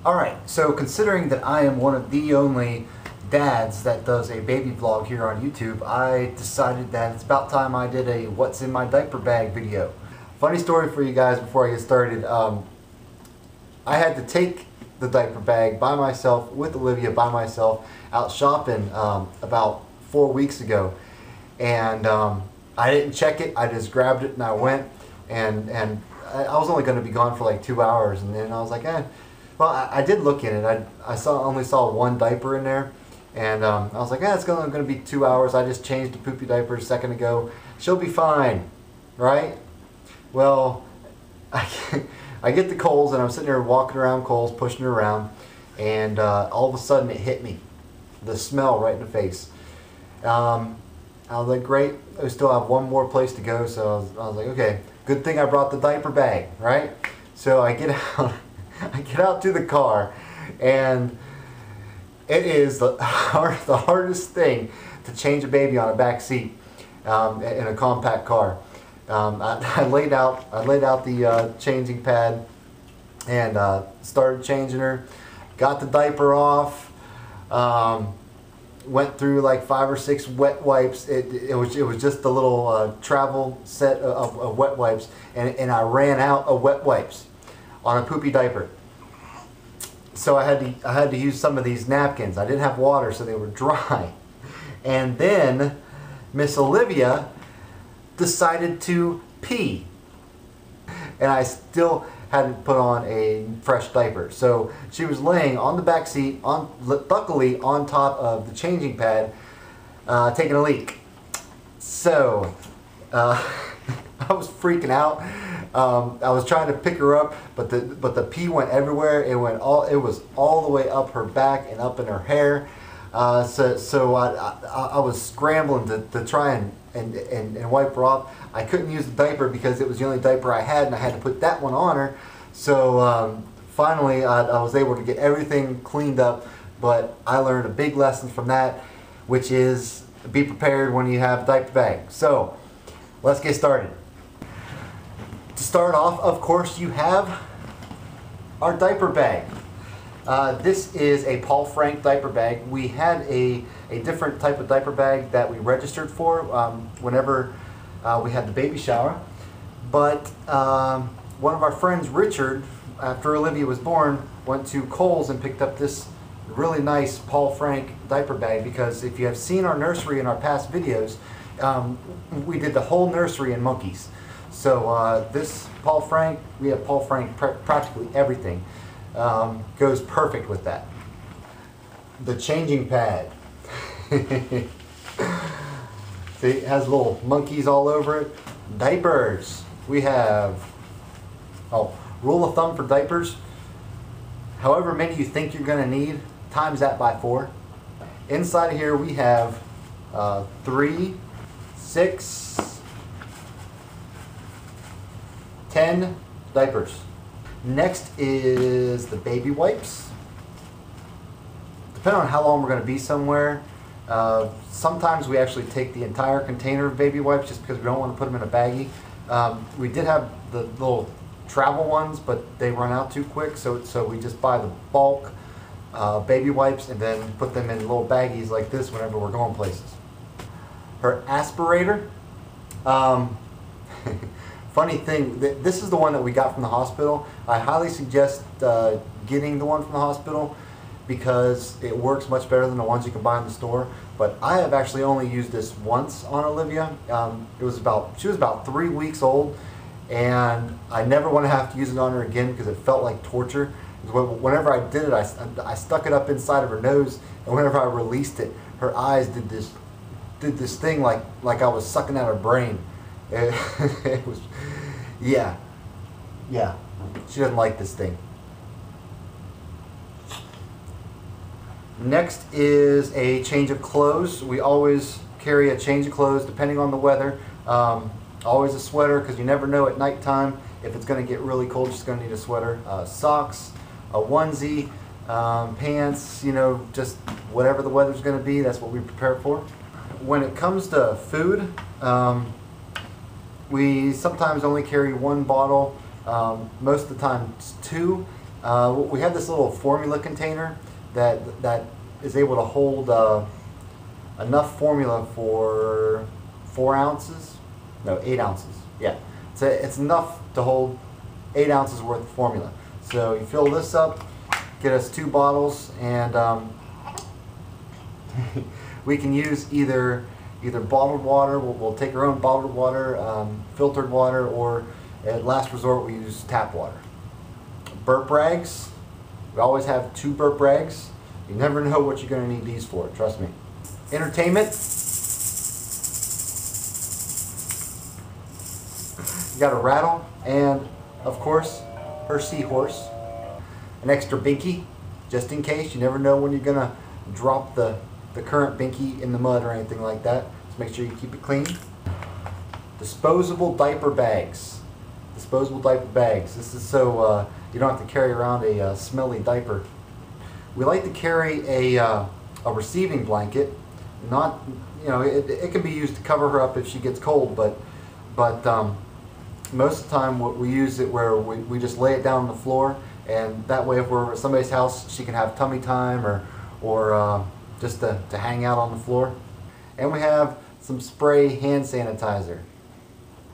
Alright, so considering that I am one of the only dads that does a baby vlog here on YouTube, I decided that it's about time I did a what's in my diaper bag video. Funny story for you guys before I get started. I had to take the diaper bag by myself with Olivia by myself out shopping about 4 weeks ago, and I didn't check it. I just grabbed it and I went, and I was only going to be gone for like 2 hours, and then I was like, well, I did look in it. I only saw one diaper in there, and I was like, it's going to be 2 hours. I just changed the poopy diaper a second ago. She'll be fine, right? Well, I get to Kohl's, and I'm sitting there walking around Kohl's, pushing it around, and all of a sudden it hit me. The smell right in the face. I was like, great, I still have one more place to go, so I was like, okay, good thing I brought the diaper bag, right? So I get out, I get out to the car, and it is the hardest thing to change a baby on a back seat in a compact car. I laid out the changing pad and started changing her. Got the diaper off. Went through like 5 or 6 wet wipes. It was just a little travel set of wet wipes, and I ran out of wet wipes on a poopy diaper. So I had to use some of these napkins. I didn't have water, so they were dry. And then Miss Olivia decided to pee, and I still hadn't put on a fresh diaper. So she was laying on the back seat, luckily on top of the changing pad, taking a leak. So I was freaking out. I was trying to pick her up, but the pee went everywhere. It was all the way up her back and up in her hair. So I was scrambling to try and wipe her off. I couldn't use the diaper because it was the only diaper I had, and I had to put that one on her. So finally I was able to get everything cleaned up, but I learned a big lesson from that, which is be prepared when you have a diaper bag. So let's get started. To start off, of course, you have our diaper bag. This is a Paul Frank diaper bag. We had a different type of diaper bag that we registered for whenever we had the baby shower. But one of our friends, Richard, after Olivia was born, went to Kohl's and picked up this really nice Paul Frank diaper bag, because if you have seen our nursery in our past videos, we did the whole nursery in monkeys. So this Paul Frank, we have Paul Frank practically everything. Goes perfect with that. The changing pad. See, it has little monkeys all over it. Diapers. We have, rule of thumb for diapers, however many you think you're going to need, times that by 4. Inside of here we have 3, 6, 10 diapers. Next is the baby wipes. Depending on how long we're going to be somewhere, sometimes we actually take the entire container of baby wipes just because we don't want to put them in a baggie. We did have the little travel ones, but they run out too quick, so we just buy the bulk baby wipes and then put them in little baggies like this whenever we're going places. Her aspirator. Funny thing, this is the one that we got from the hospital. I highly suggest getting the one from the hospital because it works much better than the ones you can buy in the store. But I have actually only used this once on Olivia. She was about 3 weeks old, and I never want to have to use it on her again because it felt like torture. Whenever I did it, I stuck it up inside of her nose, and whenever I released it, her eyes did this thing like I was sucking out her brain. It was, yeah, she doesn't like this thing. Next is a change of clothes. We always carry a change of clothes depending on the weather. Always a sweater, because you never know at nighttime if it's going to get really cold. You're just going to need a sweater. Socks, a onesie, pants, just whatever the weather's going to be, that's what we prepare for. When it comes to food, we sometimes only carry 1 bottle. Most of the time it's 2. We have this little formula container that is able to hold enough formula for 4 ounces, no, 8 ounces. Yeah, so it's enough to hold 8 ounces worth of formula. So you fill this up, get us 2 bottles, and we can use either bottled water. We'll take our own bottled water, filtered water, or at last resort we use tap water. Burp rags. We always have 2 burp rags. You never know what you're going to need these for, trust me. Entertainment. You got a rattle and, of course, her seahorse. An extra binky, just in case. You never know when you're going to drop the current binky in the mud or anything like that. Just make sure you keep it clean. Disposable diaper bags. Disposable diaper bags. This is so you don't have to carry around a smelly diaper. We like to carry a receiving blanket. Not, you know, it can be used to cover her up if she gets cold, but most of the time we use it where we just lay it down on the floor, and that way if we're at somebody's house, she can have tummy time or just to hang out on the floor. And we have some spray hand sanitizer.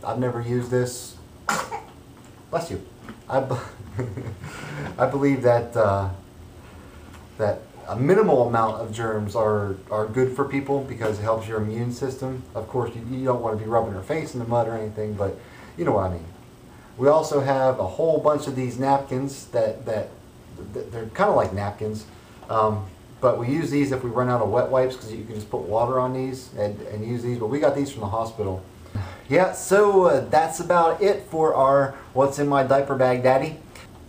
I've never used this. Bless you. I believe that that a minimal amount of germs are good for people because it helps your immune system. Of course, you don't want to be rubbing her face in the mud or anything, but you know what I mean. We also have a whole bunch of these napkins that they're kind of like napkins, but we use these if we run out of wet wipes because you can just put water on these and use these. But we got these from the hospital. Yeah, so that's about it for our What's in My Diaper Bag Daddy.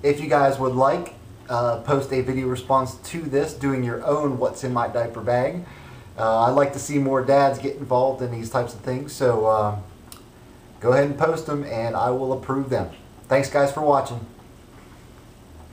If you guys would like, post a video response to this doing your own What's in My Diaper Bag. I'd like to see more dads get involved in these types of things, so go ahead and post them and I will approve them. Thanks guys for watching.